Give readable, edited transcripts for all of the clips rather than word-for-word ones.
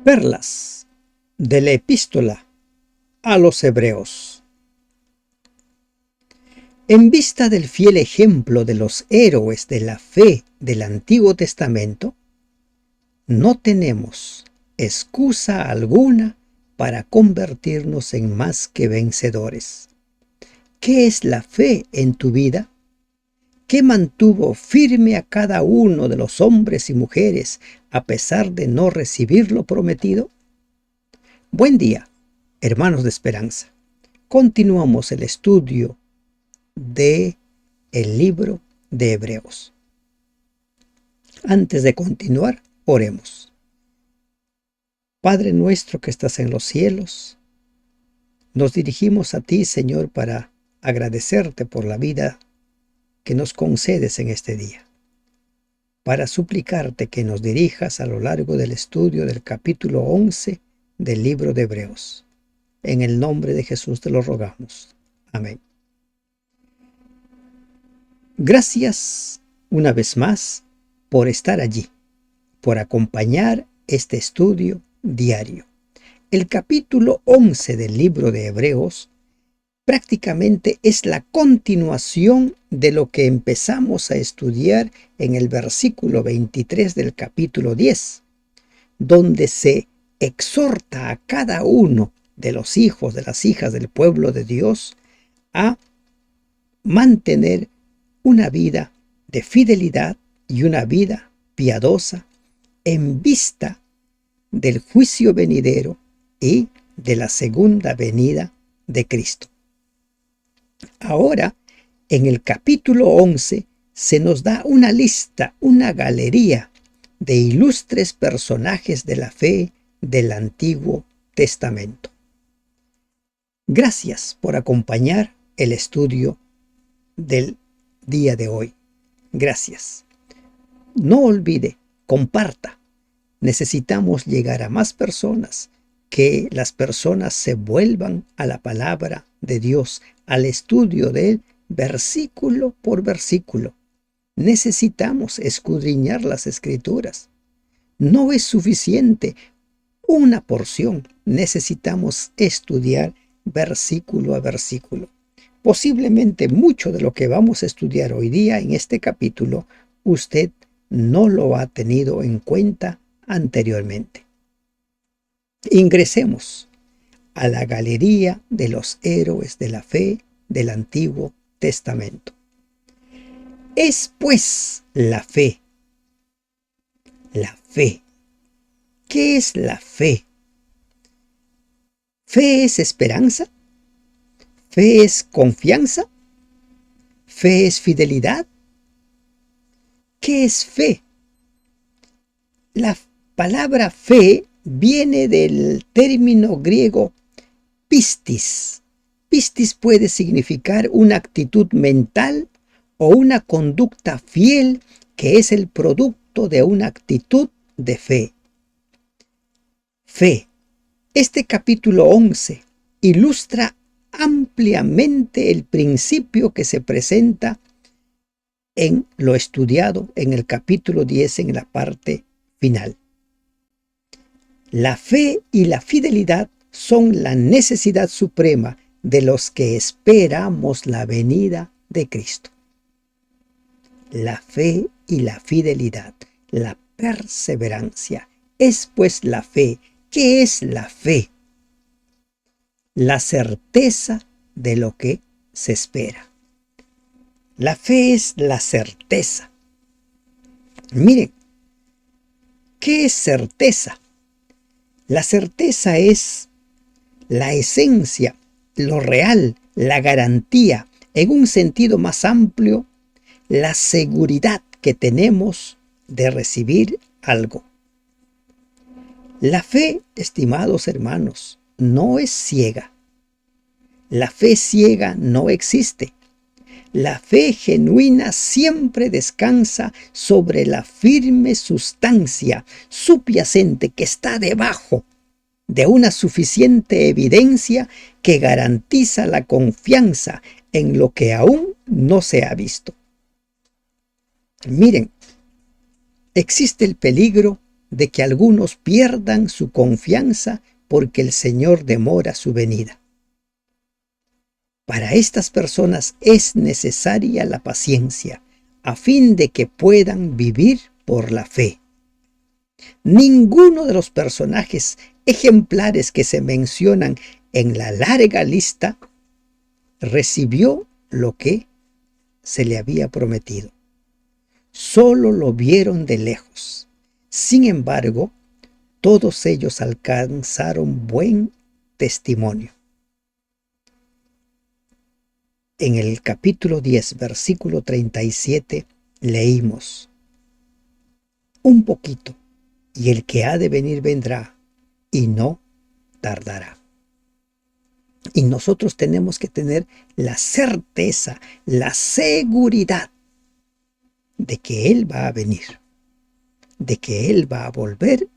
Perlas de la Epístola a los Hebreos. En vista del fiel ejemplo de los héroes de la fe del Antiguo Testamento, no tenemos excusa alguna para convertirnos en más que vencedores. ¿Qué es la fe en tu vida? ¿Qué mantuvo firme a cada uno de los hombres y mujeres a pesar de no recibir lo prometido? Buen día, hermanos de esperanza. Continuamos el estudio de el libro de Hebreos. Antes de continuar, oremos. Padre nuestro que estás en los cielos, nos dirigimos a ti, Señor, para agradecerte por la vida que nos concedes en este día, para suplicarte que nos dirijas a lo largo del estudio del capítulo 11 del libro de Hebreos. En el nombre de Jesús te lo rogamos. Amén. Gracias una vez más por estar allí, por acompañar este estudio diario. El capítulo 11 del libro de Hebreos prácticamente es la continuación de lo que empezamos a estudiar en el versículo 23 del capítulo 10, donde se exhorta a cada uno de los hijos, de las hijas del pueblo de Dios a mantener una vida de fidelidad y una vida piadosa en vista del juicio venidero y de la segunda venida de Cristo. Ahora, en el capítulo 11, se nos da una lista, una galería de ilustres personajes de la fe del Antiguo Testamento. Gracias por acompañar el estudio del día de hoy. Gracias. No olvide, comparta. Necesitamos llegar a más personas, que las personas se vuelvan a la palabra de Dios, al estudio de él, versículo por versículo. Necesitamos escudriñar las Escrituras. No es suficiente una porción. Necesitamos estudiar versículo a versículo. Posiblemente mucho de lo que vamos a estudiar hoy día en este capítulo, usted no lo ha tenido en cuenta anteriormente. Ingresemos a la galería de los héroes de la fe del Antiguo Testamento. Es pues la fe. La fe. ¿Qué es la fe? ¿Fe es esperanza? ¿Fe es confianza? ¿Fe es fidelidad? ¿Qué es fe? La palabra fe viene del término griego pistis. Pistis puede significar una actitud mental o una conducta fiel que es el producto de una actitud de fe. Fe. Este capítulo 11 ilustra ampliamente el principio que se presenta en lo estudiado en el capítulo 10 en la parte final. La fe y la fidelidad son la necesidad suprema de los que esperamos la venida de Cristo. La fe y la fidelidad, la perseverancia, es pues la fe. ¿Qué es la fe? La certeza de lo que se espera. La fe es la certeza. Miren, ¿qué es certeza? La certeza es la esencia, lo real, la garantía, en un sentido más amplio, la seguridad que tenemos de recibir algo. La fe, estimados hermanos, no es ciega. La fe ciega no existe. La fe genuina siempre descansa sobre la firme sustancia subyacente que está debajo de una suficiente evidencia que garantiza la confianza en lo que aún no se ha visto. Miren, existe el peligro de que algunos pierdan su confianza porque el Señor demora su venida. Para estas personas es necesaria la paciencia, a fin de que puedan vivir por la fe. Ninguno de los personajes ejemplares que se mencionan en la larga lista recibió lo que se le había prometido. Solo lo vieron de lejos. Sin embargo, todos ellos alcanzaron buen testimonio. En el capítulo 10, versículo 37, leímos: un poquito, y el que ha de venir vendrá, y no tardará. Y nosotros tenemos que tener la certeza, la seguridad de que Él va a venir, de que Él va a volver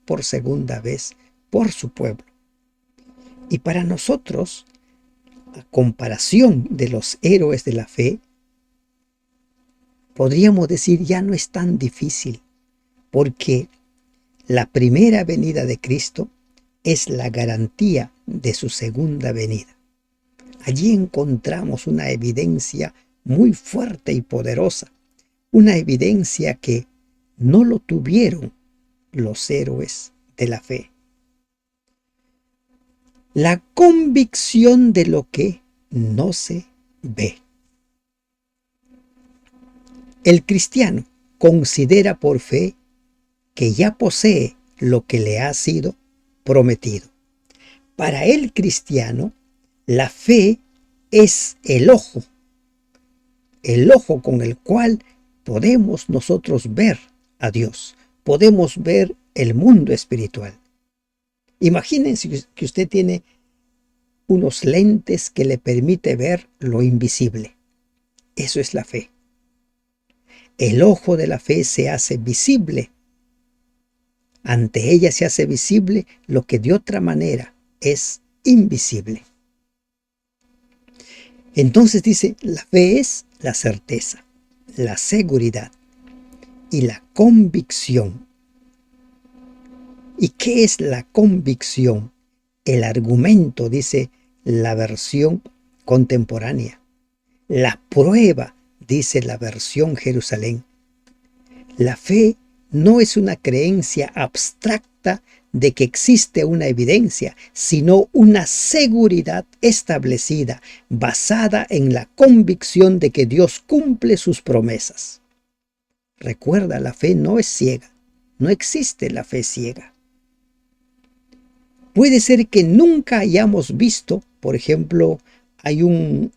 por segunda vez por su pueblo. Y para nosotros, a comparación de los héroes de la fe, podríamos decir ya no es tan difícil, porque la primera venida de Cristo es la garantía de su segunda venida. Allí encontramos una evidencia muy fuerte y poderosa, una evidencia que no lo tuvieron los héroes de la fe. La convicción de lo que no se ve. El cristiano considera por fe que ya posee lo que le ha sido prometido. Para el cristiano, la fe es el ojo con el cual podemos nosotros ver a Dios, podemos ver el mundo espiritual. Imagínense que usted tiene unos lentes que le permite ver lo invisible. Eso es la fe. El ojo de la fe se hace visible. Ante ella se hace visible lo que de otra manera es invisible. Entonces dice, la fe es la certeza, la seguridad y la convicción. ¿Y qué es la convicción? El argumento, dice la versión contemporánea. La prueba, dice la versión Jerusalén. La fe no es una creencia abstracta de que existe una evidencia, sino una seguridad establecida, basada en la convicción de que Dios cumple sus promesas. Recuerda, la fe no es ciega, no existe la fe ciega. Puede ser que nunca hayamos visto, por ejemplo, hay un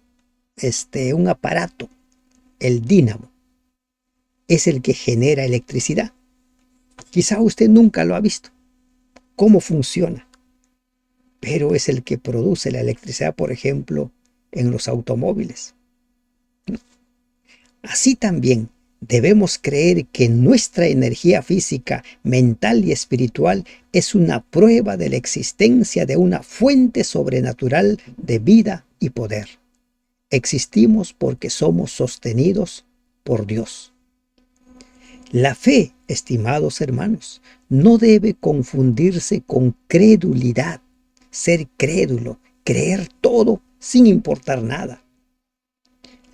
aparato, el dínamo, es el que genera electricidad. Quizá usted nunca lo ha visto, cómo funciona, pero es el que produce la electricidad, por ejemplo, en los automóviles. Así también debemos creer que nuestra energía física, mental y espiritual es una prueba de la existencia de una fuente sobrenatural de vida y poder. Existimos porque somos sostenidos por Dios. La fe, estimados hermanos, no debe confundirse con credulidad, ser crédulo, creer todo sin importar nada.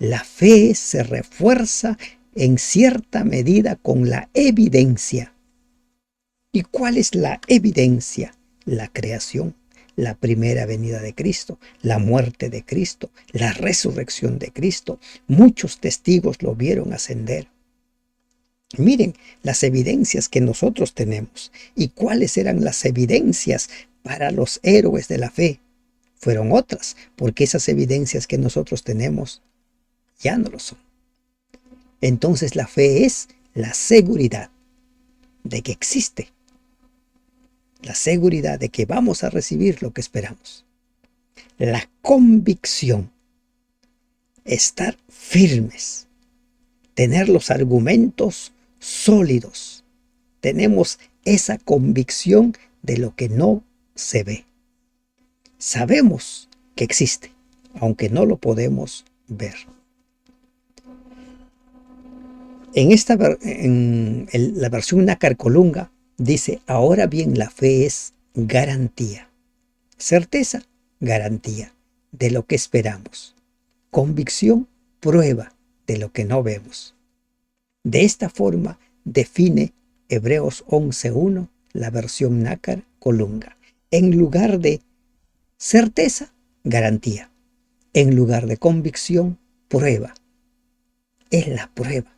La fe se refuerza en cierta medida con la evidencia. ¿Y cuál es la evidencia? La creación, la primera venida de Cristo, la muerte de Cristo, la resurrección de Cristo. Muchos testigos lo vieron ascender. Miren las evidencias que nosotros tenemos. ¿Y cuáles eran las evidencias para los héroes de la fe? Fueron otras, porque esas evidencias que nosotros tenemos ya no lo son. Entonces la fe es la seguridad de que existe, la seguridad de que vamos a recibir lo que esperamos, la convicción, estar firmes, tener los argumentos sólidos. Tenemos esa convicción de lo que no se ve. Sabemos que existe, aunque no lo podemos ver. En la versión Nácar Colunga Dice, ahora bien, la fe es garantía. Certeza, garantía de lo que esperamos. Convicción, prueba de lo que no vemos. De esta forma define Hebreos 11.1 la versión Nácar Colunga. En lugar de certeza, garantía. En lugar de convicción, prueba. Es la prueba.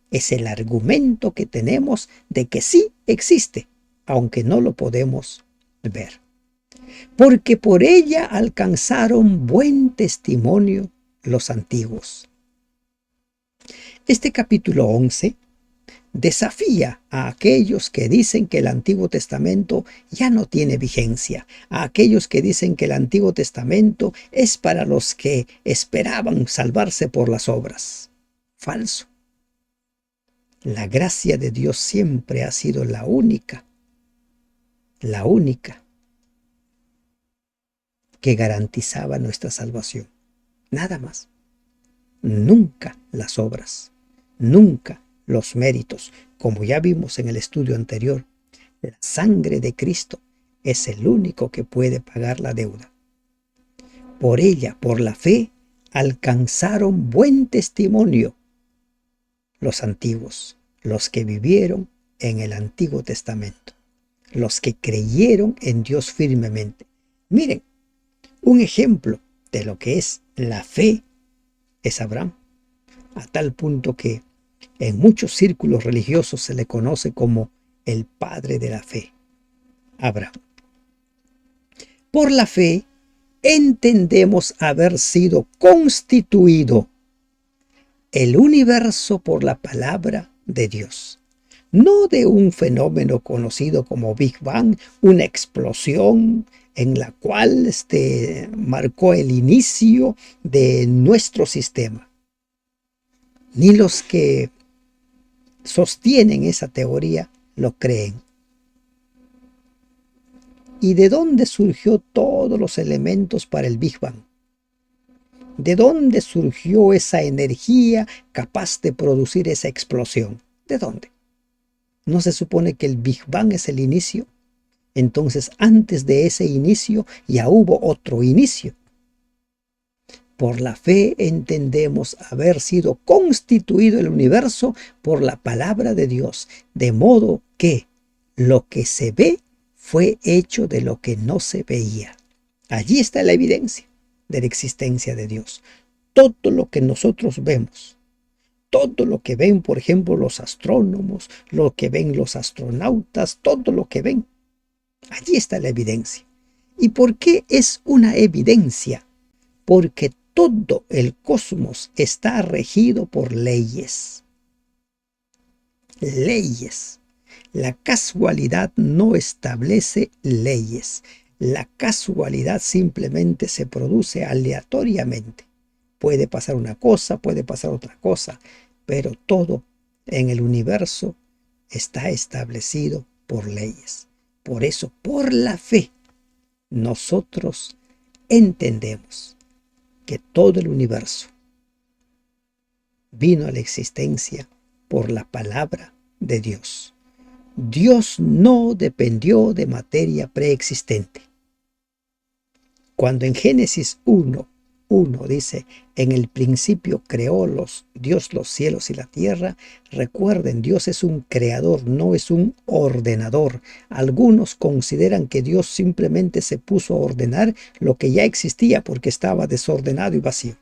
Es el argumento que tenemos de que sí existe, aunque no lo podemos ver. Porque por ella alcanzaron buen testimonio los antiguos. Este capítulo 11 desafía a aquellos que dicen que el Antiguo Testamento ya no tiene vigencia, a aquellos que dicen que el Antiguo Testamento es para los que esperaban salvarse por las obras. Falso. La gracia de Dios siempre ha sido la única que garantizaba nuestra salvación. Nada más. Nunca las obras, nunca los méritos. Como ya vimos en el estudio anterior, la sangre de Cristo es el único que puede pagar la deuda. Por ella, por la fe, alcanzaron buen testimonio los antiguos, los que vivieron en el Antiguo Testamento, los que creyeron en Dios firmemente. Miren, un ejemplo de lo que es la fe es Abraham, a tal punto que en muchos círculos religiosos se le conoce como el padre de la fe, Abraham. Por la fe entendemos haber sido constituido el universo por la palabra de Dios, no de un fenómeno conocido como Big Bang, una explosión en la cual marcó el inicio de nuestro sistema. Ni los que sostienen esa teoría lo creen. ¿Y de dónde surgió todos los elementos para el Big Bang? ¿De dónde surgió esa energía capaz de producir esa explosión? ¿De dónde? ¿No se supone que el Big Bang es el inicio? Entonces, antes de ese inicio ya hubo otro inicio. Por la fe entendemos haber sido constituido el universo por la palabra de Dios, de modo que lo que se ve fue hecho de lo que no se veía. Allí está la evidencia de la existencia de Dios. Todo lo que nosotros vemos, todo lo que ven, por ejemplo, los astrónomos, lo que ven los astronautas, todo lo que ven, allí está la evidencia. ¿Y por qué es una evidencia? Porque todo el cosmos está regido por leyes. Leyes. La casualidad no establece leyes. La casualidad simplemente se produce aleatoriamente. Puede pasar una cosa, puede pasar otra cosa, pero todo en el universo está establecido por leyes. Por eso, por la fe, nosotros entendemos que todo el universo vino a la existencia por la palabra de Dios. Dios no dependió de materia preexistente. Cuando en Génesis 1:1 dice, en el principio creó Dios los cielos y la tierra, recuerden, Dios es un creador, no es un ordenador. Algunos consideran que Dios simplemente se puso a ordenar lo que ya existía porque estaba desordenado y vacío.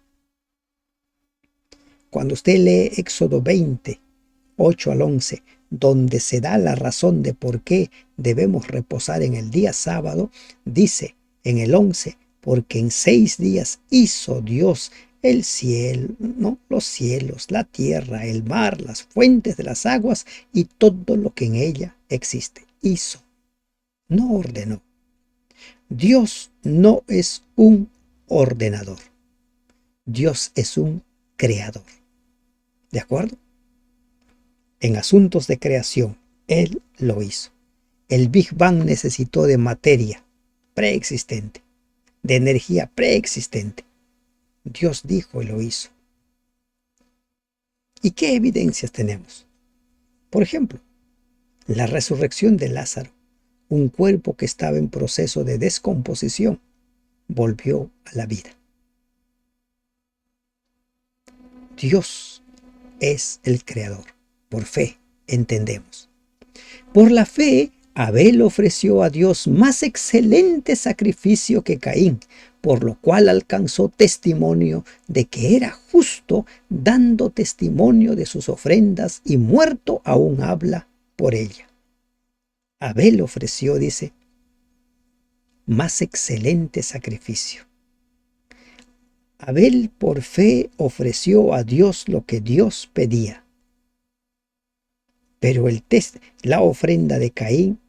Cuando usted lee Éxodo 20:8-11, donde se da la razón de por qué debemos reposar en el día sábado, dice en el 11, porque en 6 días hizo Dios el cielo, los cielos, la tierra, el mar, las fuentes de las aguas y todo lo que en ella existe. Hizo, no ordenó. Dios no es un ordenador. Dios es un creador. ¿De acuerdo? En asuntos de creación, Él lo hizo. El Big Bang necesitó de materia preexistente, de energía preexistente. Dios dijo y lo hizo. ¿Y qué evidencias tenemos? Por ejemplo, la resurrección de Lázaro, un cuerpo que estaba en proceso de descomposición, volvió a la vida. Dios es el creador. Por fe entendemos. Por la fe, Abel ofreció a Dios más excelente sacrificio que Caín, por lo cual alcanzó testimonio de que era justo, dando testimonio de sus ofrendas, y muerto aún habla por ella. Abel ofreció, dice, más excelente sacrificio. Abel por fe ofreció a Dios lo que Dios pedía. Pero la ofrenda de Caín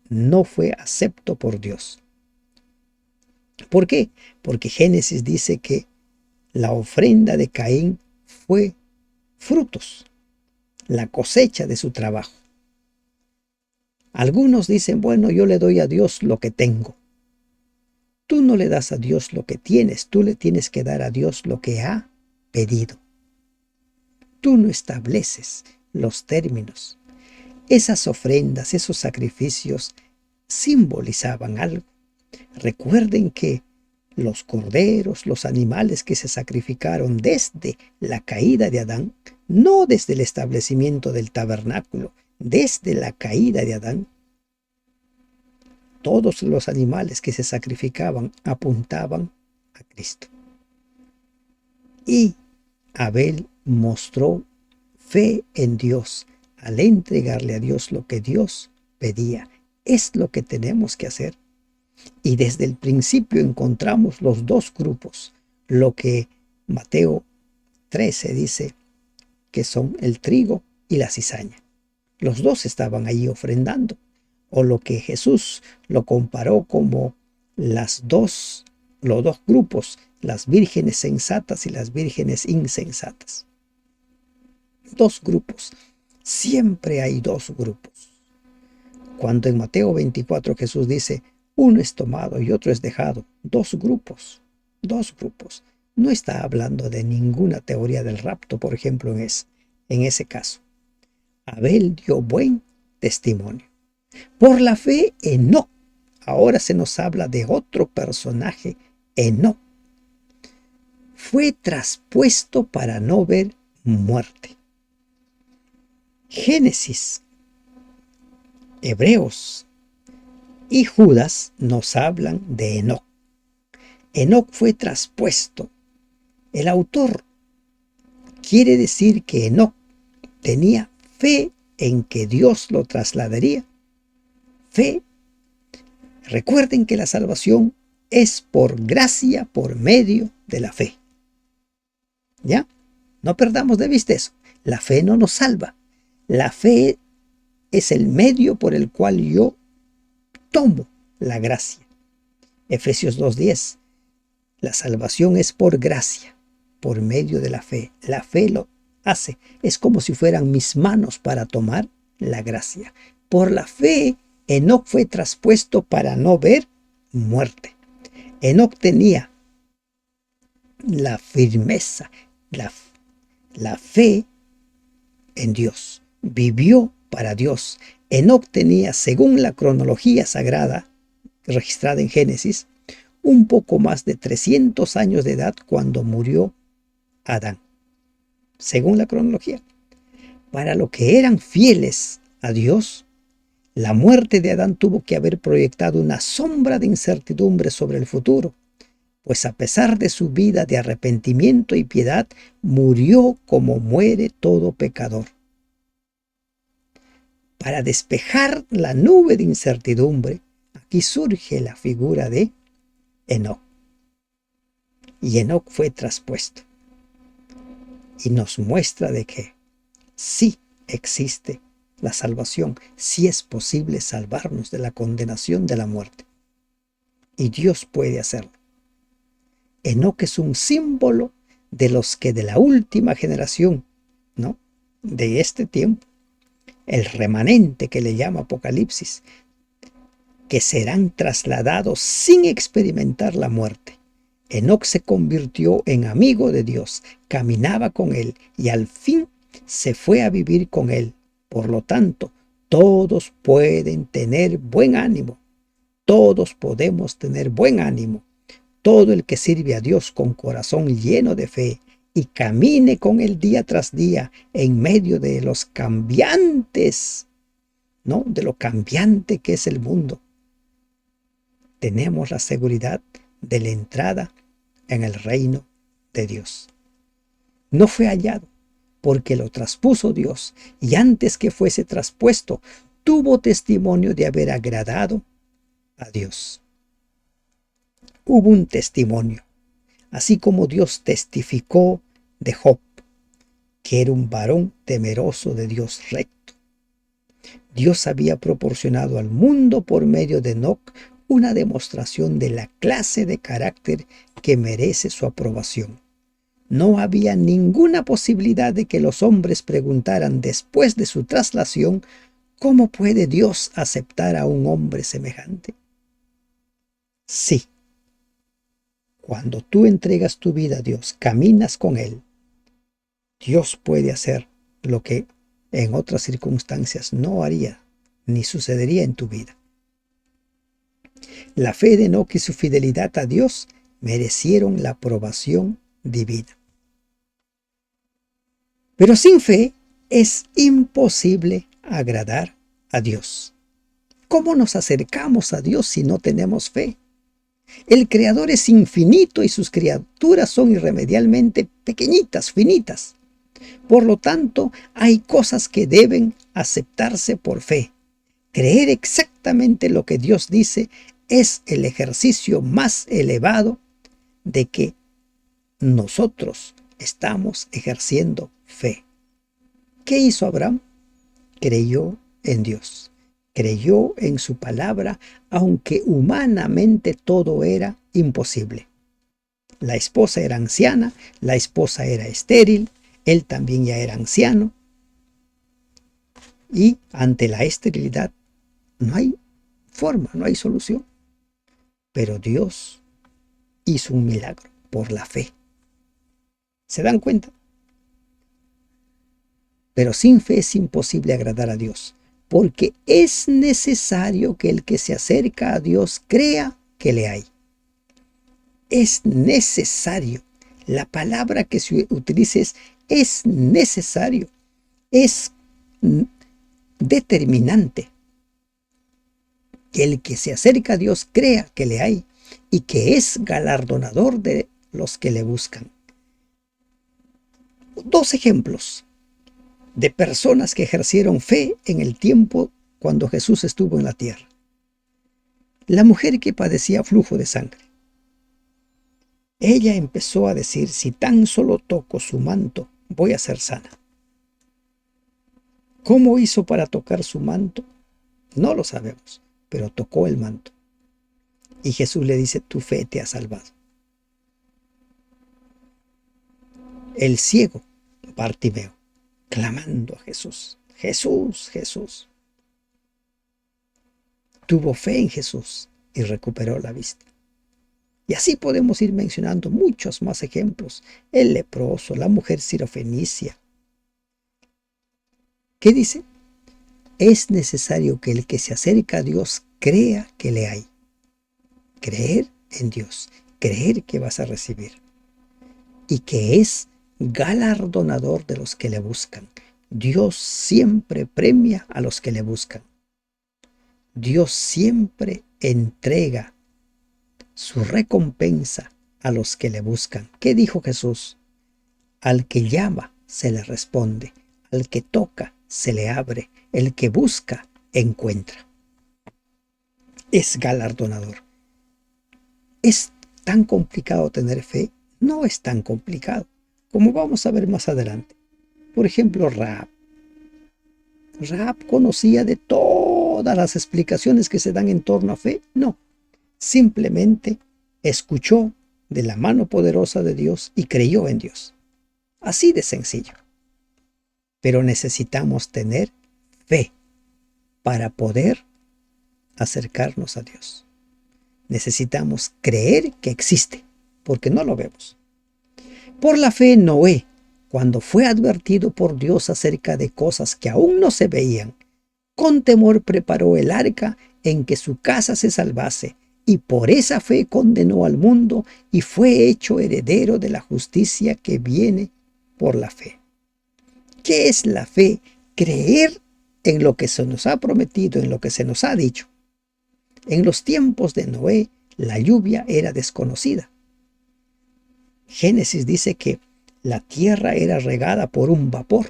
no fue acepto por Dios. ¿Por qué? Porque Génesis dice que la ofrenda de Caín fue frutos, la cosecha de su trabajo. Algunos dicen, bueno, yo le doy a Dios lo que tengo. Tú no le das a Dios lo que tienes, tú le tienes que dar a Dios lo que ha pedido. Tú no estableces los términos. Esas ofrendas, esos sacrificios simbolizaban algo. Recuerden que los corderos, los animales que se sacrificaron desde la caída de Adán, no desde el establecimiento del tabernáculo, desde la caída de Adán, todos los animales que se sacrificaban apuntaban a Cristo. Y Abel mostró fe en Dios al entregarle a Dios lo que Dios pedía. Es lo que tenemos que hacer. Y desde el principio encontramos los dos grupos, lo que Mateo 13 dice que son el trigo y la cizaña. Los dos estaban allí ofrendando, o lo que Jesús lo comparó como los dos grupos, las vírgenes sensatas y las vírgenes insensatas. Dos grupos. Siempre hay dos grupos. Cuando en Mateo 24 Jesús dice, uno es tomado y otro es dejado, dos grupos. No está hablando de ninguna teoría del rapto, por ejemplo, en ese caso. Abel dio buen testimonio. Por la fe, Enoc. Ahora se nos habla de otro personaje, Enoc. Fue traspuesto para no ver muerte. Génesis, Hebreos y Judas nos hablan de Enoc. Enoc fue traspuesto. El autor quiere decir que Enoc tenía fe en que Dios lo trasladaría. Fe. Recuerden que la salvación es por gracia, por medio de la fe. ¿Ya? No perdamos de vista eso. La fe no nos salva. La fe es el medio por el cual yo tomo la gracia. Efesios 2:10. La salvación es por gracia, por medio de la fe. La fe lo hace. Es como si fueran mis manos para tomar la gracia. Por la fe, Enoc fue traspuesto para no ver muerte. Enoc tenía la firmeza, la fe en Dios. Vivió para Dios. Enoc tenía, según la cronología sagrada registrada en Génesis, un poco más de 300 años de edad cuando murió Adán. Según la cronología. Para los que eran fieles a Dios, la muerte de Adán tuvo que haber proyectado una sombra de incertidumbre sobre el futuro, pues a pesar de su vida de arrepentimiento y piedad, murió como muere todo pecador. Para despejar la nube de incertidumbre, aquí surge la figura de Enoc. Y Enoc fue traspuesto. Y nos muestra de que sí existe la salvación, sí es posible salvarnos de la condenación de la muerte. Y Dios puede hacerlo. Enoc es un símbolo de los que de la última generación, ¿no? De este tiempo, el remanente que le llama Apocalipsis, que serán trasladados sin experimentar la muerte. Enoc se convirtió en amigo de Dios, caminaba con él y al fin se fue a vivir con él. Por lo tanto, Todos pueden tener buen ánimo. Todos podemos tener buen ánimo. Todo el que sirve a Dios con corazón lleno de fe y camine con Él día tras día en medio de los cambiantes, ¿no? De lo cambiante que es el mundo. Tenemos la seguridad de la entrada en el reino de Dios. No fue hallado porque lo traspuso Dios, y antes que fuese traspuesto, tuvo testimonio de haber agradado a Dios. Hubo un testimonio, así como Dios testificó de Job, que era un varón temeroso de Dios recto. Dios había proporcionado al mundo por medio de Enoc una demostración de la clase de carácter que merece su aprobación. No había ninguna posibilidad de que los hombres preguntaran después de su traslación, ¿cómo puede Dios aceptar a un hombre semejante? Sí, cuando tú entregas tu vida a Dios, caminas con Él, Dios puede hacer lo que en otras circunstancias no haría ni sucedería en tu vida. La fe de Enoc y su fidelidad a Dios merecieron la aprobación divina. Pero sin fe es imposible agradar a Dios. ¿Cómo nos acercamos a Dios si no tenemos fe? El Creador es infinito y sus criaturas son irremediablemente pequeñitas, finitas. Por lo tanto, hay cosas que deben aceptarse por fe. Creer exactamente lo que Dios dice es el ejercicio más elevado de que nosotros estamos ejerciendo fe. ¿Qué hizo Abraham? Creyó en Dios. Creyó en su palabra, aunque humanamente todo era imposible. La esposa era anciana, la esposa era estéril, él también ya era anciano. Y ante la esterilidad no hay forma, no hay solución. Pero Dios hizo un milagro por la fe. ¿Se dan cuenta? Pero sin fe es imposible agradar a Dios, porque es necesario que el que se acerca a Dios crea que le hay. Es necesario. La palabra que se utiliza es necesario. Es determinante. Que el que se acerca a Dios crea que le hay y que es galardonador de los que le buscan. Dos ejemplos de personas que ejercieron fe en el tiempo cuando Jesús estuvo en la tierra. La mujer que padecía flujo de sangre. Ella empezó a decir, si tan solo toco su manto, voy a ser sana. ¿Cómo hizo para tocar su manto? No lo sabemos, pero tocó el manto. Y Jesús le dice, tu fe te ha salvado. El ciego, Bartimeo, clamando a Jesús, Jesús, Jesús. Tuvo fe en Jesús y recuperó la vista. Y así podemos ir mencionando muchos más ejemplos. El leproso, la mujer sirofenicia. ¿Qué dice? Es necesario que el que se acerca a Dios crea que le hay. Creer en Dios, creer que vas a recibir. Y que es galardonador de los que le buscan. Dios siempre premia a los que le buscan. Dios siempre entrega su recompensa a los que le buscan. ¿Qué dijo Jesús? Al que llama se le responde, al que toca se le abre, el que busca encuentra. Es galardonador. ¿Es tan complicado tener fe? No es tan complicado, como vamos a ver más adelante. Por ejemplo, Rahab. ¿Rahab conocía de todas las explicaciones que se dan en torno a fe? No. Simplemente escuchó de la mano poderosa de Dios y creyó en Dios. Así de sencillo. Pero necesitamos tener fe para poder acercarnos a Dios. Necesitamos creer que existe, porque no lo vemos. Por la fe, Noé, cuando fue advertido por Dios acerca de cosas que aún no se veían, con temor preparó el arca en que su casa se salvase, y por esa fe condenó al mundo y fue hecho heredero de la justicia que viene por la fe. ¿Qué es la fe? Creer en lo que se nos ha prometido, en lo que se nos ha dicho. En los tiempos de Noé, la lluvia era desconocida. Génesis dice que la tierra era regada por un vapor.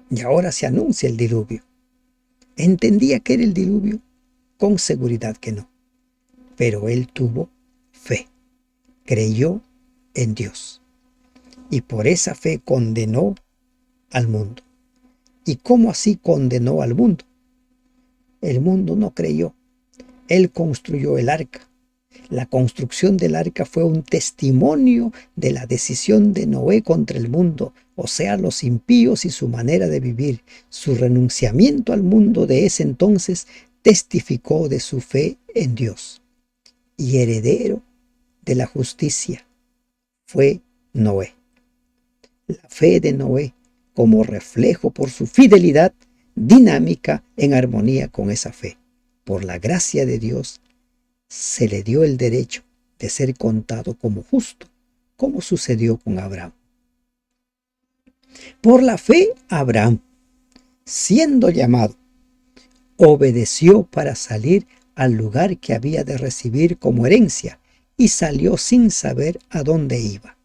Y ahora se anuncia el diluvio. ¿Entendía que era el diluvio? Con seguridad que no. Pero él tuvo fe. Creyó en Dios. Y por esa fe condenó al mundo. ¿Y cómo así condenó al mundo? El mundo no creyó. Él construyó el arca. La construcción del arca fue un testimonio de la decisión de Noé contra el mundo, o sea, los impíos y su manera de vivir. Su renunciamiento al mundo de ese entonces testificó de su fe en Dios. Y heredero de la justicia fue Noé. La fe de Noé como reflejo por su fidelidad dinámica en armonía con esa fe. Por la gracia de Dios se le dio el derecho de ser contado como justo, como sucedió con Abraham. Por la fe, Abraham, siendo llamado, obedeció para salir al lugar que había de recibir como herencia y salió sin saber a dónde iba.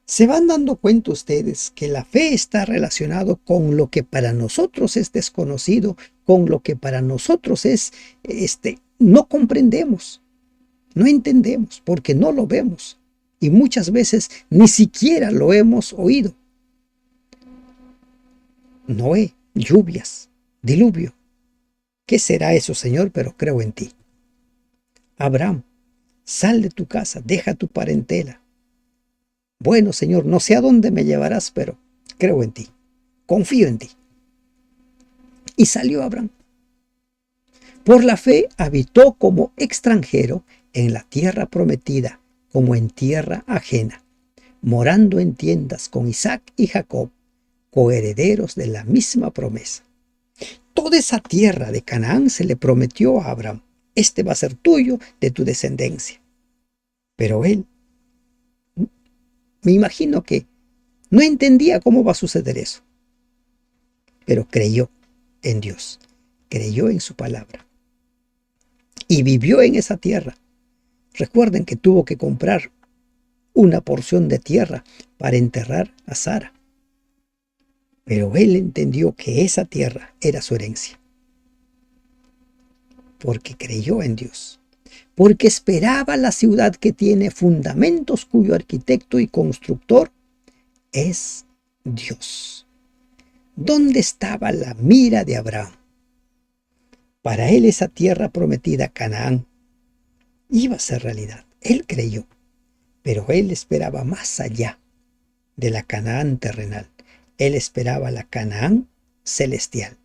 ¿Se van dando cuenta ustedes que la fe está relacionado con lo que para nosotros es desconocido, con lo que para nosotros es no comprendemos, no entendemos, porque no lo vemos y muchas veces ni siquiera lo hemos oído? Noé, lluvias, diluvio. ¿Qué será eso, Señor? Pero creo en ti. Abraham, sal de tu casa, deja tu parentela. Bueno, Señor, no sé a dónde me llevarás, pero creo en ti, confío en ti. Y salió Abraham. Por la fe habitó como extranjero en la tierra prometida, como en tierra ajena, morando en tiendas con Isaac y Jacob, coherederos de la misma promesa. Toda esa tierra de Canaán se le prometió a Abraham. Este va a ser tuyo, de tu descendencia. Pero él, me imagino que no entendía cómo va a suceder eso. Pero creyó en Dios, creyó en su palabra. Y vivió en esa tierra. Recuerden que tuvo que comprar una porción de tierra para enterrar a Sara. Pero él entendió que esa tierra era su herencia. Porque creyó en Dios. Porque esperaba la ciudad que tiene fundamentos, cuyo arquitecto y constructor es Dios. ¿Dónde estaba la mira de Abraham? Para él esa tierra prometida, Canaán, iba a ser realidad. Él creyó, pero él esperaba más allá de la Canaán terrenal. Él esperaba la Canaán celestial.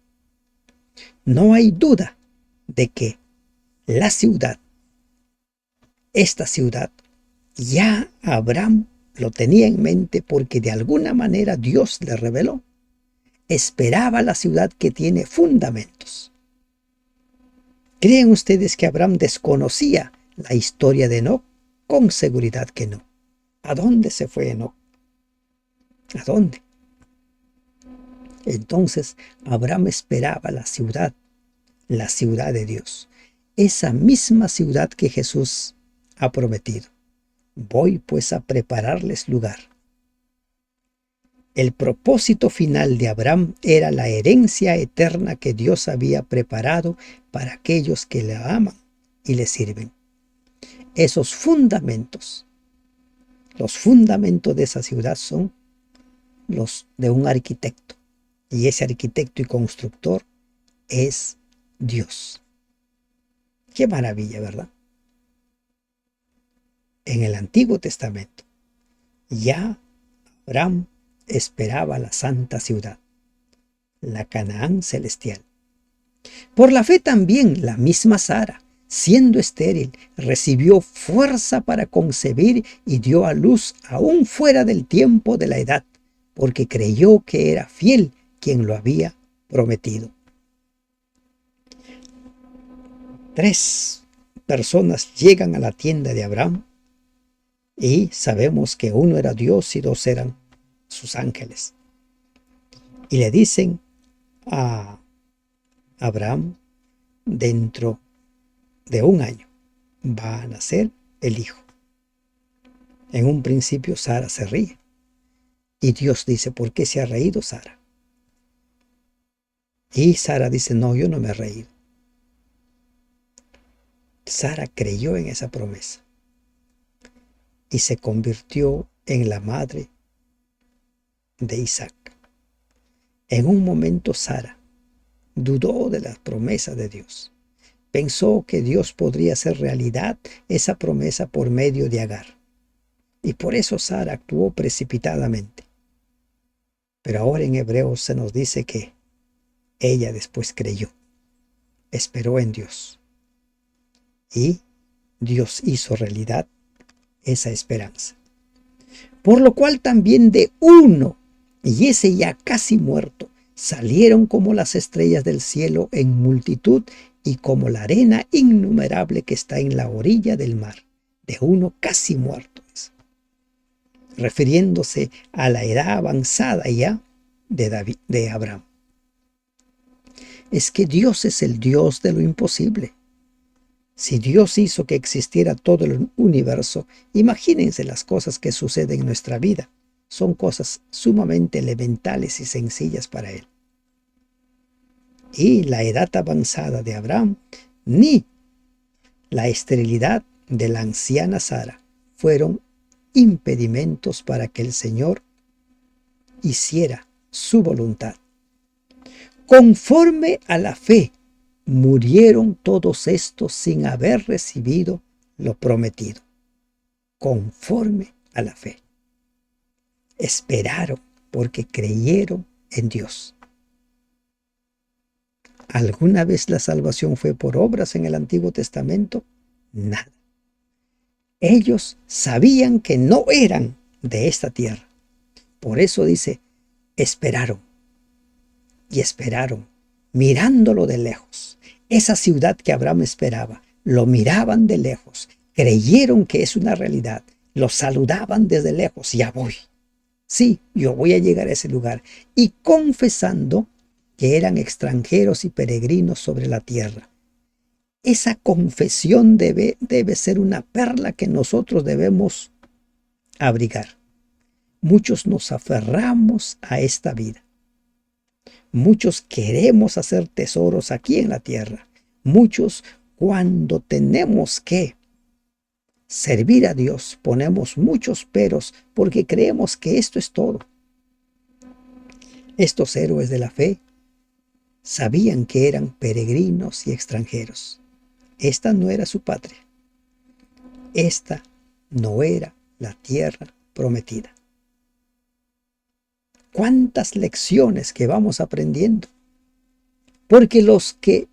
No hay duda de que la ciudad, esta ciudad, ya Abraham lo tenía en mente porque de alguna manera Dios le reveló. Esperaba la ciudad que tiene fundamentos. ¿Creen ustedes que Abraham desconocía la historia de Enoc? Con seguridad que no. ¿A dónde se fue Enoc? ¿A dónde? Entonces Abraham esperaba la ciudad de Dios, esa misma ciudad que Jesús ha prometido. Voy pues a prepararles lugar. El propósito final de Abraham era la herencia eterna que Dios había preparado para aquellos que le aman y le sirven. Esos fundamentos, los fundamentos de esa ciudad son los de un arquitecto. Y ese arquitecto y constructor es Dios. Qué maravilla, ¿verdad? En el Antiguo Testamento ya Abraham esperaba la santa ciudad, la Canaán celestial. Por la fe también la misma Sara, siendo estéril, recibió fuerza para concebir y dio a luz aún fuera del tiempo de la edad, porque creyó que era fiel quien lo había prometido. 3 personas llegan a la tienda de Abraham y sabemos que uno era Dios y 2 eran sus ángeles. Y le dicen a Abraham, dentro de 1 año va a nacer el hijo. En un principio Sara se ríe y Dios dice, ¿por qué se ha reído Sara? Y Sara dice, no, yo no me he reído. Sara creyó en esa promesa y se convirtió en la madre de Isaac. En un momento Sara dudó de las promesas de Dios. Pensó que Dios podría hacer realidad esa promesa por medio de Agar. Y por eso Sara actuó precipitadamente. Pero ahora en Hebreos se nos dice que ella después creyó, esperó en Dios. Y Dios hizo realidad esa esperanza. Por lo cual también de uno, y ese ya casi muerto, salieron como las estrellas del cielo en multitud y como la arena innumerable que está en la orilla del mar. De uno casi muerto. Refiriéndose a la edad avanzada ya de Abraham. Es que Dios es el Dios de lo imposible. Si Dios hizo que existiera todo el universo, imagínense las cosas que suceden en nuestra vida. Son cosas sumamente elementales y sencillas para Él. Y la edad avanzada de Abraham, ni la esterilidad de la anciana Sara fueron impedimentos para que el Señor hiciera su voluntad. Conforme a la fe, murieron todos estos sin haber recibido lo prometido. Conforme a la fe. Esperaron porque creyeron en Dios. ¿Alguna vez la salvación fue por obras en el Antiguo Testamento? Nada. Ellos sabían que no eran de esta tierra. Por eso dice, esperaron. Y esperaron, mirándolo de lejos. Esa ciudad que Abraham esperaba, lo miraban de lejos. Creyeron que es una realidad. Lo saludaban desde lejos. Ya voy. Sí, yo voy a llegar a ese lugar. Y confesando que eran extranjeros y peregrinos sobre la tierra. Esa confesión debe ser una perla que nosotros debemos abrigar. Muchos nos aferramos a esta vida. Muchos queremos hacer tesoros aquí en la tierra. Muchos, cuando tenemos que servir a Dios, ponemos muchos peros porque creemos que esto es todo. Estos héroes de la fe sabían que eran peregrinos y extranjeros. Esta no era su patria. Esta no era la tierra prometida. ¿Cuántas lecciones que vamos aprendiendo? Porque los que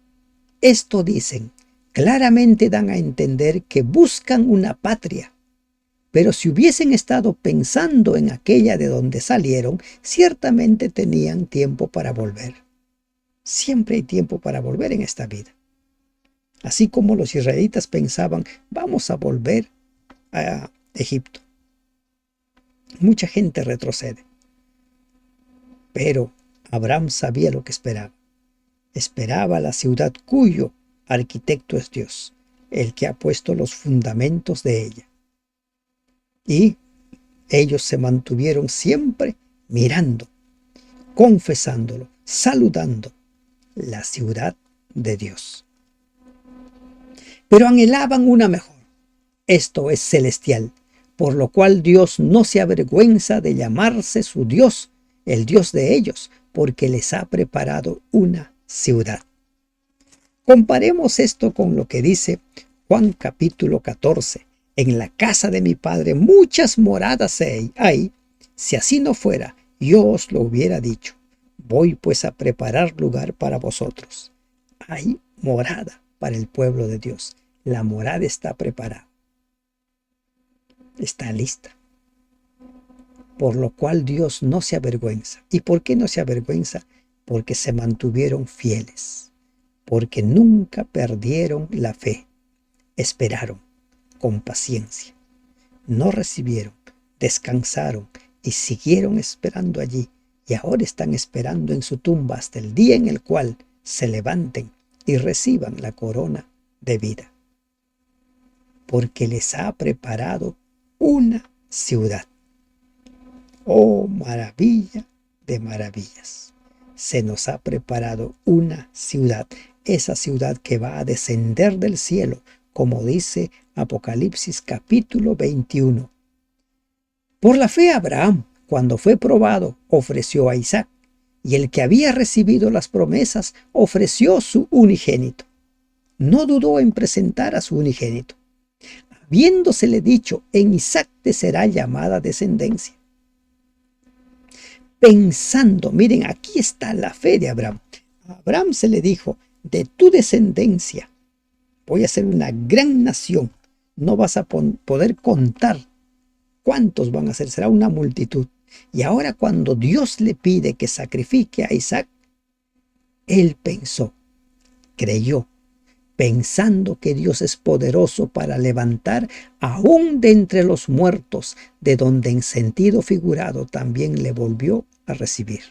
esto dicen claramente dan a entender que buscan una patria. Pero si hubiesen estado pensando en aquella de donde salieron, ciertamente tenían tiempo para volver. Siempre hay tiempo para volver en esta vida. Así como los israelitas pensaban, vamos a volver a Egipto. Mucha gente retrocede. Pero Abraham sabía lo que esperaba. Esperaba la ciudad cuyo arquitecto es Dios, el que ha puesto los fundamentos de ella. Y ellos se mantuvieron siempre mirando, confesándolo, saludando la ciudad de Dios. Pero anhelaban una mejor, esto es celestial, por lo cual Dios no se avergüenza de llamarse su Dios, el Dios de ellos, porque les ha preparado una ciudad. Comparemos esto con lo que dice Juan capítulo 14. En la casa de mi Padre muchas moradas hay. Si así no fuera, yo os lo hubiera dicho. Voy pues a preparar lugar para vosotros. Hay morada para el pueblo de Dios. La morada está preparada. Está lista. Por lo cual Dios no se avergüenza. ¿Y por qué no se avergüenza? porque se mantuvieron fieles, porque nunca perdieron la fe, esperaron con paciencia, no recibieron, descansaron y siguieron esperando allí, y ahora están esperando en su tumba hasta el día en el cual se levanten y reciban la corona de vida, porque les ha preparado una ciudad. Oh, maravilla de maravillas. Se nos ha preparado una ciudad, esa ciudad que va a descender del cielo, como dice Apocalipsis capítulo 21. Por la fe Abraham, cuando fue probado, ofreció a Isaac, y el que había recibido las promesas ofreció su unigénito. No dudó en presentar a su unigénito, habiéndosele dicho: en Isaac te será llamada descendencia. Pensando, miren, aquí está la fe de Abraham. A Abraham se le dijo: de tu descendencia voy a ser una gran nación. No vas a poder contar cuántos van a ser, será una multitud. Y ahora cuando Dios le pide que sacrifique a Isaac, él pensó, creyó, pensando que Dios es poderoso para levantar aún de entre los muertos, de donde en sentido figurado también le volvió a recibir.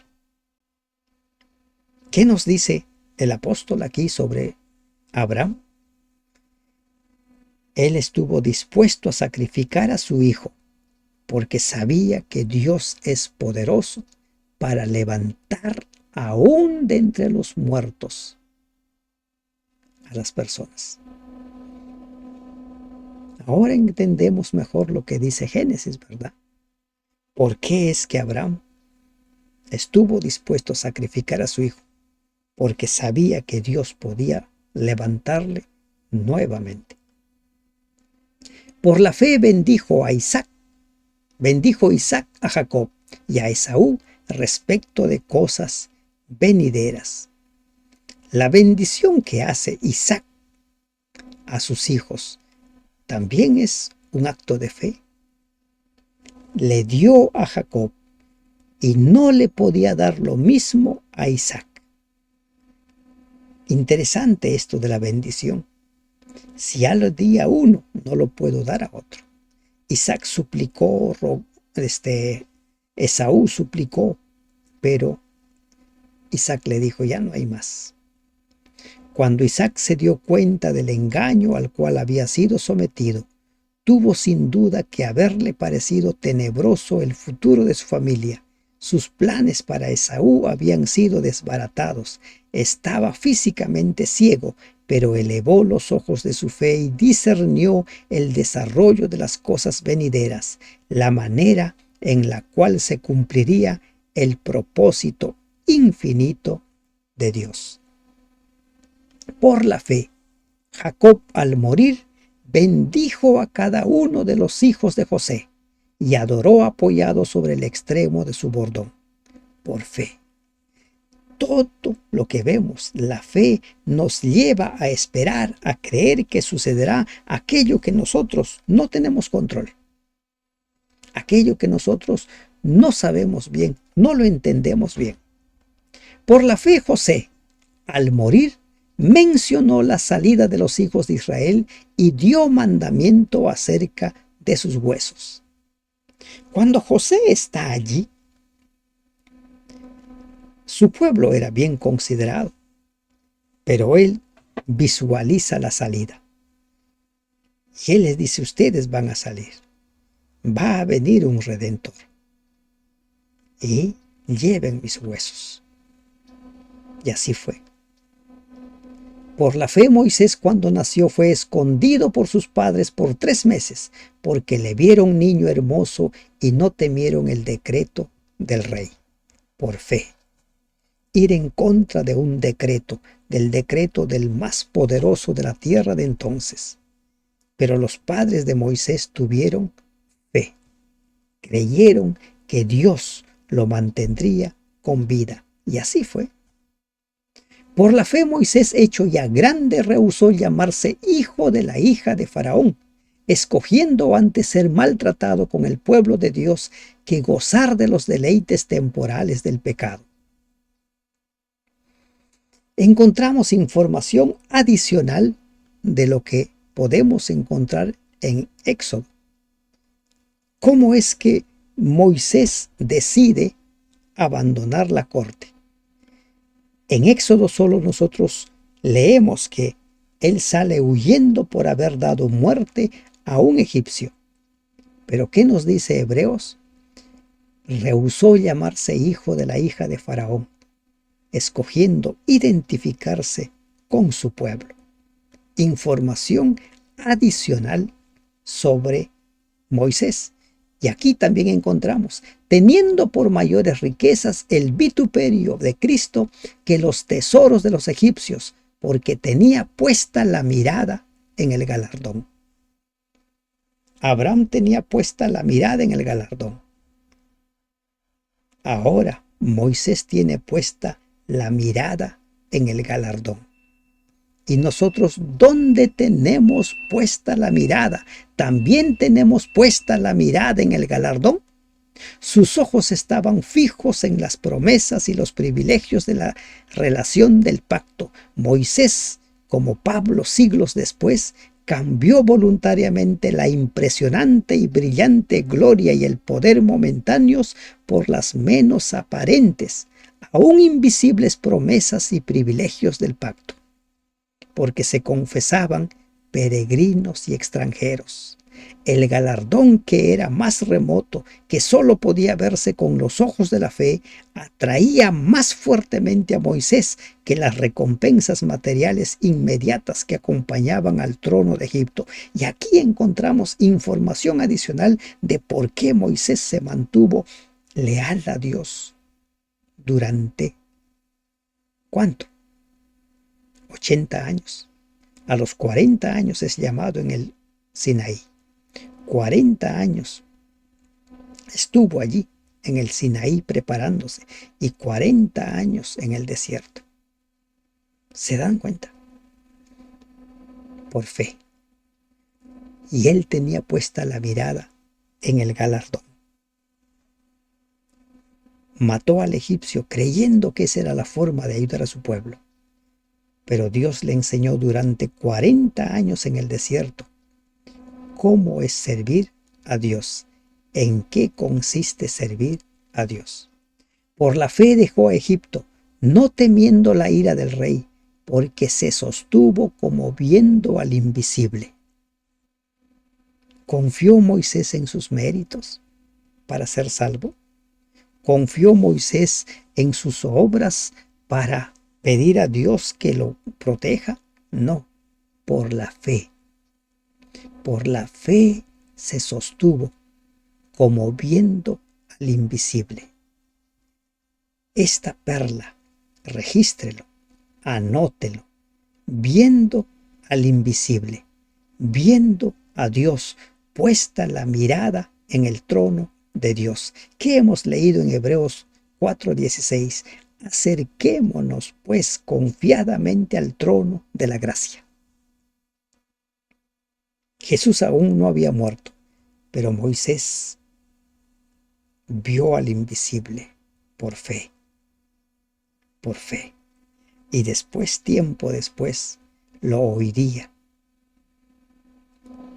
¿Qué nos dice el apóstol aquí sobre Abraham? Él estuvo dispuesto a sacrificar a su hijo, porque sabía que Dios es poderoso para levantar aún de entre los muertos a las personas. Ahora entendemos mejor lo que dice Génesis, ¿verdad? ¿Por qué es que Abraham estuvo dispuesto a sacrificar a su hijo? Porque sabía que Dios podía levantarle nuevamente. Por la fe bendijo Isaac a Jacob y a Esaú respecto de cosas venideras. La bendición que hace Isaac a sus hijos también es un acto de fe. Le dio a Jacob y no le podía dar lo mismo a Isaac. Interesante esto de la bendición. Si al día uno no lo puedo dar a otro. Isaac suplicó, Esaú suplicó, pero Isaac le dijo: ya no hay más. Cuando Isaac se dio cuenta del engaño al cual había sido sometido, tuvo sin duda que haberle parecido tenebroso el futuro de su familia. Sus planes para Esaú habían sido desbaratados. Estaba físicamente ciego, pero elevó los ojos de su fe y discernió el desarrollo de las cosas venideras, la manera en la cual se cumpliría el propósito infinito de Dios. Por la fe, Jacob, al morir, bendijo a cada uno de los hijos de José y adoró apoyado sobre el extremo de su bordón. Por fe. Todo lo que vemos, la fe nos lleva a esperar, a creer que sucederá aquello que nosotros no tenemos control. Aquello que nosotros no sabemos bien, no lo entendemos bien. Por la fe, José, al morir, mencionó la salida de los hijos de Israel y dio mandamiento acerca de sus huesos. Cuando José está allí, su pueblo era bien considerado, pero él visualiza la salida. Y él les dice: ustedes van a salir, va a venir un redentor, y lleven mis huesos. Y así fue. Por la fe, Moisés, cuando nació, fue escondido por sus padres por 3 meses, porque le vieron niño hermoso y no temieron el decreto del rey. Por fe. Ir en contra de un decreto, del decreto del más poderoso de la tierra de entonces. Pero los padres de Moisés tuvieron fe. Creyeron que Dios lo mantendría con vida. Y así fue. Por la fe, Moisés, hecho ya grande, rehusó llamarse hijo de la hija de Faraón, escogiendo antes ser maltratado con el pueblo de Dios que gozar de los deleites temporales del pecado. encontramos información adicional de lo que podemos encontrar en Éxodo. ¿Cómo es que Moisés decide abandonar la corte? En Éxodo solo nosotros leemos que él sale huyendo por haber dado muerte a un egipcio. Pero ¿qué nos dice Hebreos? Rehusó llamarse hijo de la hija de Faraón, escogiendo identificarse con su pueblo. Información adicional sobre Moisés. Y aquí también encontramos, teniendo por mayores riquezas el vituperio de Cristo que los tesoros de los egipcios, porque tenía puesta la mirada en el galardón. Abraham tenía puesta la mirada en el galardón. Ahora Moisés tiene puesta la mirada en el galardón. Y nosotros, ¿dónde tenemos puesta la mirada? ¿También tenemos puesta la mirada en el galardón? Sus ojos estaban fijos en las promesas y los privilegios de la relación del pacto. Moisés, como Pablo siglos después, cambió voluntariamente la impresionante y brillante gloria y el poder momentáneos por las menos aparentes, aún invisibles promesas y privilegios del pacto, porque se confesaban peregrinos y extranjeros. El galardón, que era más remoto, que solo podía verse con los ojos de la fe, atraía más fuertemente a Moisés que las recompensas materiales inmediatas que acompañaban al trono de Egipto. Y aquí encontramos información adicional de por qué Moisés se mantuvo leal a Dios durante, ¿cuánto? 80 años. A los 40 años es llamado en el Sinaí. 40 años estuvo allí en el Sinaí preparándose y 40 años en el desierto. ¿Se dan cuenta? Por fe. Y él tenía puesta la mirada en el galardón. Mató al egipcio creyendo que esa era la forma de ayudar a su pueblo. Pero Dios le enseñó durante 40 años en el desierto cómo es servir a Dios, en qué consiste servir a Dios. Por la fe dejó a Egipto, no temiendo la ira del rey, porque se sostuvo como viendo al invisible. ¿Confió Moisés en sus méritos para ser salvo? ¿Confió Moisés en sus obras para pedir a Dios que lo proteja? No, por la fe. Por la fe se sostuvo como viendo al invisible. Esta perla, regístrelo, anótelo, viendo al invisible, viendo a Dios, puesta la mirada en el trono de Dios. ¿Qué hemos leído en Hebreos 4:16? Acerquémonos pues confiadamente al trono de la gracia. Jesús aún no había muerto, pero Moisés vio al invisible por fe, por fe. Y después, tiempo después, lo oiría.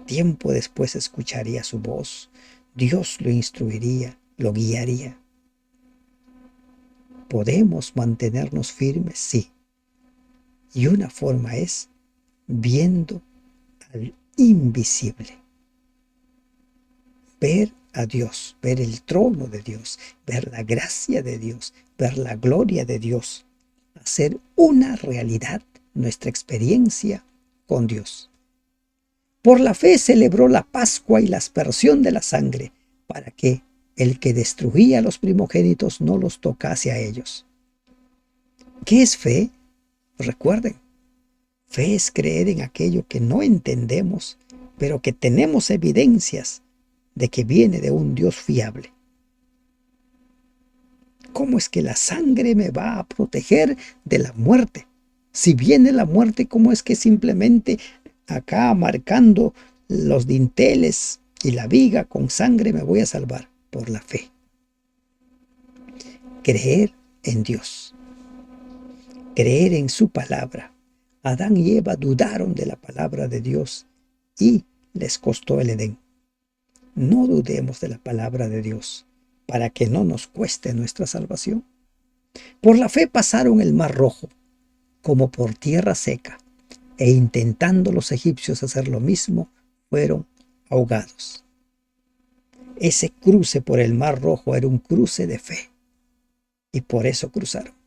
Tiempo después escucharía su voz. Dios lo instruiría, lo guiaría. ¿Podemos mantenernos firmes? Sí. Y una forma es viendo al invisible. Ver a Dios, ver el trono de Dios, ver la gracia de Dios, ver la gloria de Dios. Hacer una realidad nuestra experiencia con Dios. Por la fe celebró la Pascua y la aspersión de la sangre, para que el que destruía a los primogénitos no los tocase a ellos. ¿Qué es fe? Recuerden, fe es creer en aquello que no entendemos, pero que tenemos evidencias de que viene de un Dios fiable. ¿Cómo es que la sangre me va a proteger de la muerte? Si viene la muerte, ¿cómo es que simplemente acá marcando los dinteles y la viga con sangre me voy a salvar? Por la fe. Creer en Dios. creer en su palabra. Adán y Eva dudaron de la palabra de Dios y les costó el Edén. No dudemos de la palabra de Dios para que no nos cueste nuestra salvación. Por la fe pasaron el Mar Rojo como por tierra seca, e intentando los egipcios hacer lo mismo, fueron ahogados. Ese cruce por el Mar Rojo era un cruce de fe, y por eso cruzaron.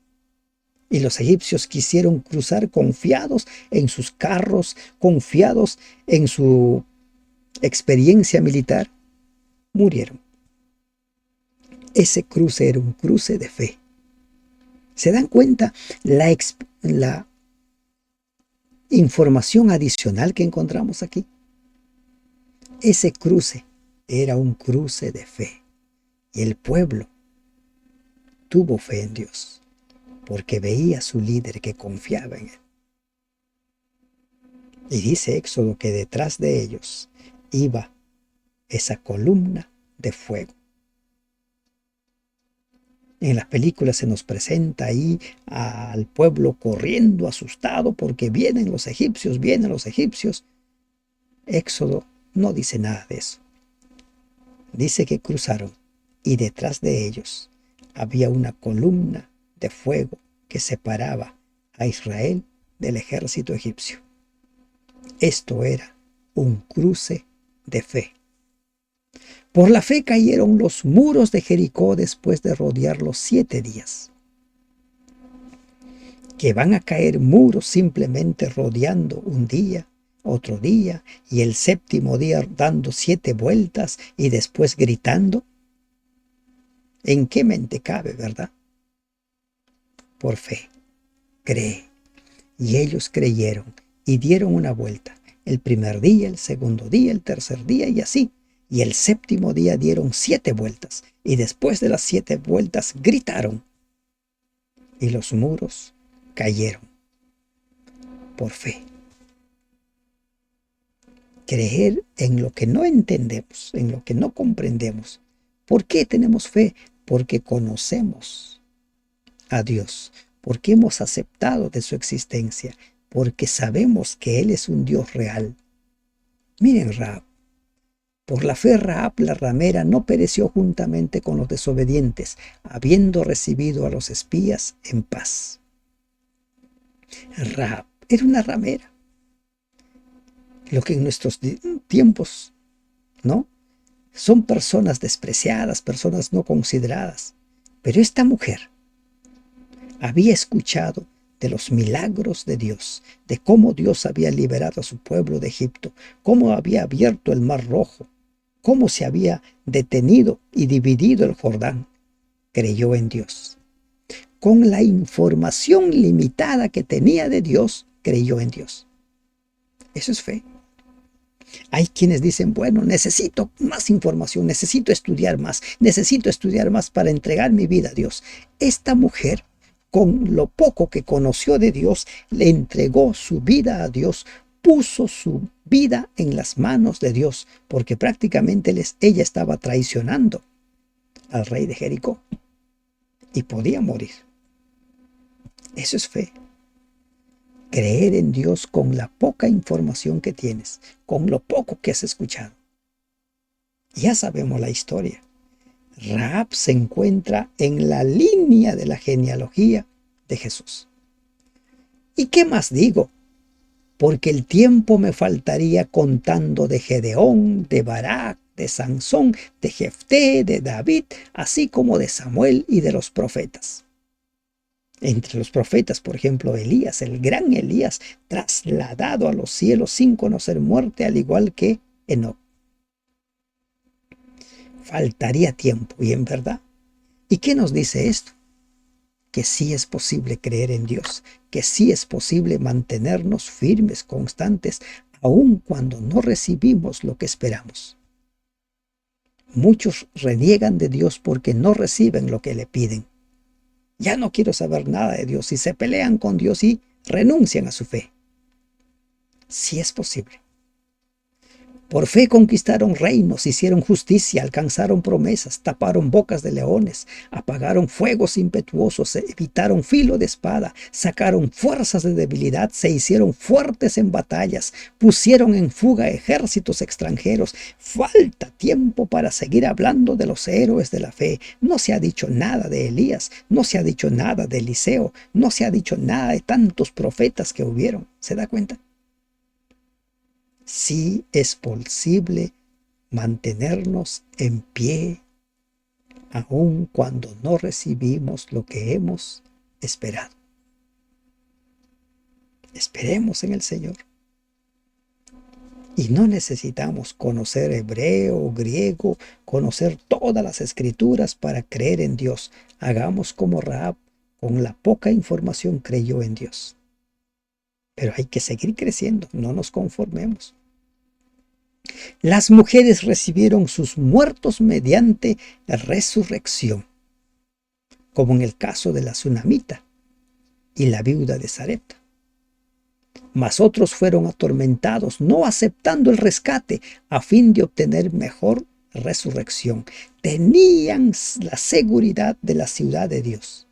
Y los egipcios quisieron cruzar confiados en sus carros, confiados en su experiencia militar. Murieron. Ese cruce era un cruce de fe. ¿Se dan cuenta la información adicional que encontramos aquí? Ese cruce era un cruce de fe. Y el pueblo tuvo fe en Dios, porque veía a su líder que confiaba en él. Y dice Éxodo que detrás de ellos iba esa columna de fuego. En las películas se nos presenta ahí al pueblo corriendo asustado porque vienen los egipcios, vienen los egipcios. Éxodo no dice nada de eso. Dice que cruzaron y detrás de ellos había una columna de fuego que separaba a Israel del ejército egipcio. Esto era un cruce de fe. Por la fe cayeron los muros de Jericó después de rodearlos 7 días. Que van a caer muros simplemente rodeando un día, otro día, y el 7º día dando 7 vueltas y después gritando. ¿En qué mente cabe, verdad? Por fe, cree. Y ellos creyeron y dieron una vuelta. El primer día, el segundo día, el tercer día y así. Y el 7º día dieron 7 vueltas. Y después de las 7 vueltas gritaron. Y los muros cayeron. Por fe. Creer en lo que no entendemos, en lo que no comprendemos. ¿Por qué tenemos fe? Porque conocemos a Dios. Porque hemos aceptado de su existencia. Porque sabemos que Él es un Dios real. Miren Rahab. Por la fe Rahab la ramera no pereció juntamente con los desobedientes, habiendo recibido a los espías en paz. Rahab era una ramera. Lo que en nuestros tiempos, ¿no? Son personas despreciadas, personas no consideradas. Pero esta mujer había escuchado de los milagros de Dios, de cómo Dios había liberado a su pueblo de Egipto, cómo había abierto el Mar Rojo, cómo se había detenido y dividido el Jordán. Creyó en Dios. Con la información limitada que tenía de Dios, creyó en Dios. Eso es fe. Hay quienes dicen, bueno, necesito más información, necesito estudiar más para entregar mi vida a Dios. Esta mujer, con lo poco que conoció de Dios, le entregó su vida a Dios, puso su vida en las manos de Dios, porque prácticamente ella estaba traicionando al rey de Jericó y podía morir. Eso es fe. Creer en Dios con la poca información que tienes, con lo poco que has escuchado. Ya sabemos la historia. Rahab se encuentra en la línea de la genealogía de Jesús. ¿Y qué más digo? Porque el tiempo me faltaría contando de Gedeón, de Barak, de Sansón, de Jefté, de David, así como de Samuel y de los profetas. Entre los profetas, por ejemplo, Elías, el gran Elías, trasladado a los cielos sin conocer muerte, al igual que Enoc. Faltaría tiempo, y en verdad. ¿Y qué nos dice esto? Que sí es posible creer en Dios, que sí es posible mantenernos firmes, constantes, aun cuando no recibimos lo que esperamos. Muchos reniegan de Dios porque no reciben lo que le piden. Ya no quiero saber nada de Dios y se pelean con Dios y renuncian a su fe. Sí es posible. Por fe conquistaron reinos, hicieron justicia, alcanzaron promesas, taparon bocas de leones, apagaron fuegos impetuosos, evitaron filo de espada, sacaron fuerzas de debilidad, se hicieron fuertes en batallas, pusieron en fuga ejércitos extranjeros. Falta tiempo para seguir hablando de los héroes de la fe. No se ha dicho nada de Elías, no se ha dicho nada de Eliseo, no se ha dicho nada de tantos profetas que hubieron. ¿Se da cuenta? Sí es posible mantenernos en pie aun cuando no recibimos lo que hemos esperado. Esperemos en el Señor. Y no necesitamos conocer hebreo, griego, conocer todas las escrituras para creer en Dios. Hagamos como Rahab, con la poca información creyó en Dios. Pero hay que seguir creciendo, no nos conformemos. Las mujeres recibieron sus muertos mediante resurrección, como en el caso de la tsunamita y la viuda de Sarepta. Mas otros fueron atormentados, no aceptando el rescate, a fin de obtener mejor resurrección. Tenían la seguridad de la ciudad de Dios.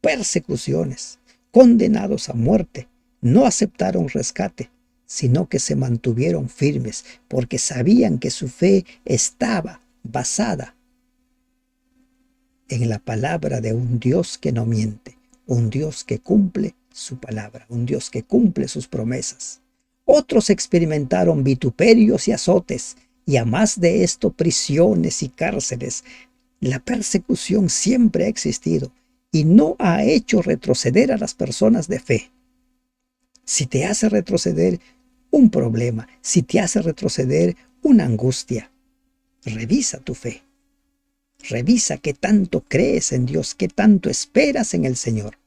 Persecuciones, condenados a muerte, no aceptaron rescate, sino que se mantuvieron firmes, porque sabían que su fe estaba basada en la palabra de un Dios que no miente, un Dios que cumple su palabra, un Dios que cumple sus promesas. Otros experimentaron vituperios y azotes, y a más de esto prisiones y cárceles. La persecución siempre ha existido y no ha hecho retroceder a las personas de fe. Si te hace retroceder un problema, si te hace retroceder una angustia, revisa tu fe. Revisa qué tanto crees en Dios, qué tanto esperas en el Señor.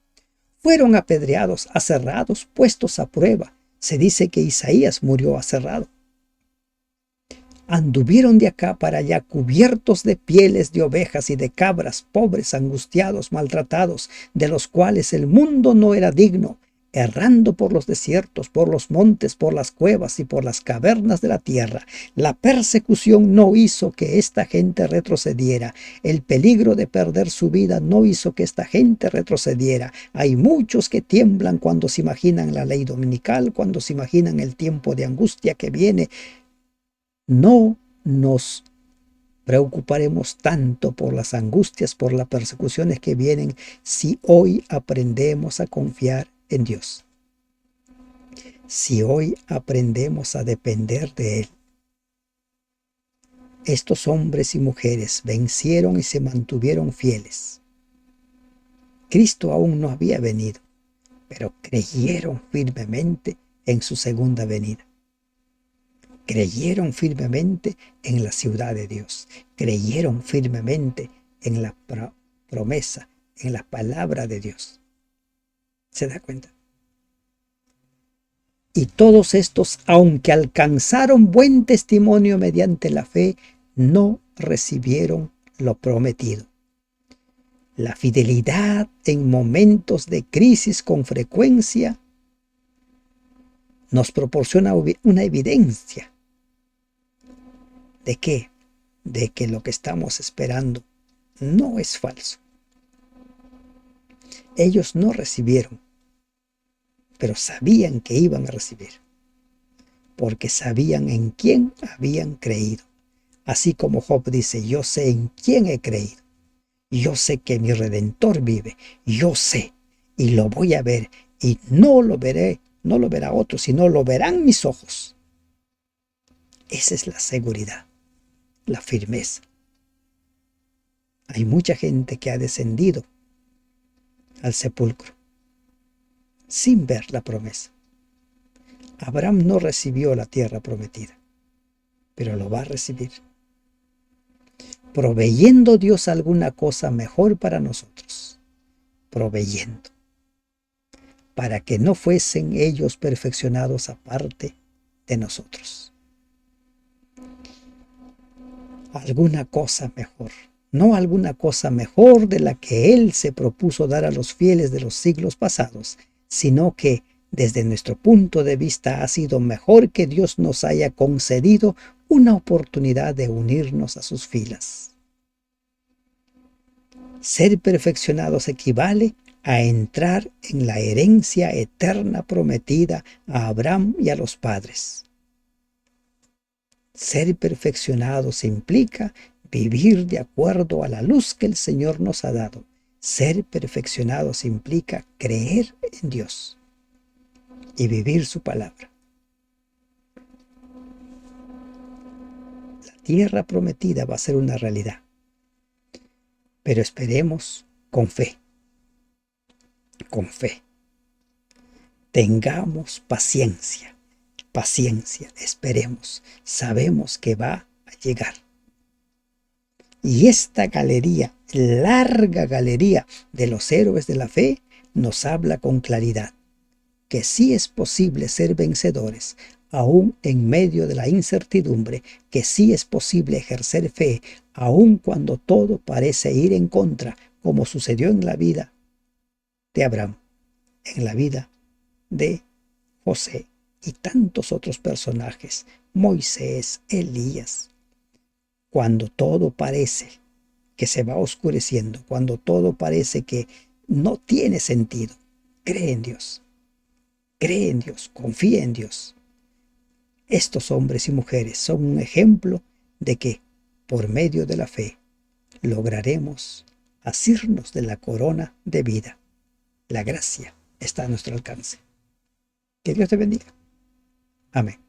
Fueron apedreados, aserrados, puestos a prueba. Se dice que Isaías murió aserrado. Anduvieron de acá para allá cubiertos de pieles de ovejas y de cabras, pobres, angustiados, maltratados, de los cuales el mundo no era digno, errando por los desiertos, por los montes, por las cuevas y por las cavernas de la tierra. La persecución no hizo que esta gente retrocediera. El peligro de perder su vida no hizo que esta gente retrocediera. Hay muchos que tiemblan cuando se imaginan la ley dominical, cuando se imaginan el tiempo de angustia que viene. No nos preocuparemos tanto por las angustias, por las persecuciones que vienen, si hoy aprendemos a confiar en Dios. Si hoy aprendemos a depender de Él. Estos hombres y mujeres vencieron y se mantuvieron fieles. Cristo aún no había venido, pero creyeron firmemente en su segunda venida. Creyeron firmemente en la ciudad de Dios. Creyeron firmemente en la promesa, en la palabra de Dios. ¿Se da cuenta? Y todos estos, aunque alcanzaron buen testimonio mediante la fe, no recibieron lo prometido. La fidelidad en momentos de crisis con frecuencia nos proporciona una evidencia. ¿De qué? De que lo que estamos esperando no es falso. Ellos no recibieron, pero sabían que iban a recibir, porque sabían en quién habían creído. Así como Job dice, yo sé en quién he creído. Yo sé que mi Redentor vive. Yo sé, y lo voy a ver, y no lo veré, no lo verá otro, sino lo verán mis ojos. Esa es la seguridad, la firmeza. Hay mucha gente que ha descendido al sepulcro sin ver la promesa. Abraham no recibió la tierra prometida, pero lo va a recibir, proveyendo Dios alguna cosa mejor para nosotros, proveyendo, para que no fuesen ellos perfeccionados aparte de nosotros. Alguna cosa mejor, no alguna cosa mejor de la que Él se propuso dar a los fieles de los siglos pasados, sino que desde nuestro punto de vista ha sido mejor que Dios nos haya concedido una oportunidad de unirnos a sus filas. Ser perfeccionados equivale a entrar en la herencia eterna prometida a Abraham y a los padres. Ser perfeccionados implica vivir de acuerdo a la luz que el Señor nos ha dado. Ser perfeccionados implica creer en Dios y vivir su palabra. La tierra prometida va a ser una realidad, pero esperemos con fe, con fe. Tengamos paciencia, esperemos, sabemos que va a llegar. Y esta galería, larga galería de los héroes de la fe, nos habla con claridad que sí es posible ser vencedores, aún en medio de la incertidumbre, que sí es posible ejercer fe, aun cuando todo parece ir en contra, como sucedió en la vida de Abraham, en la vida de José y tantos otros personajes, Moisés, Elías. Cuando todo parece que se va oscureciendo, cuando todo parece que no tiene sentido, cree en Dios. Cree en Dios, confía en Dios. Estos hombres y mujeres son un ejemplo de que, por medio de la fe, lograremos asirnos de la corona de vida. La gracia está a nuestro alcance. Que Dios te bendiga. Amén.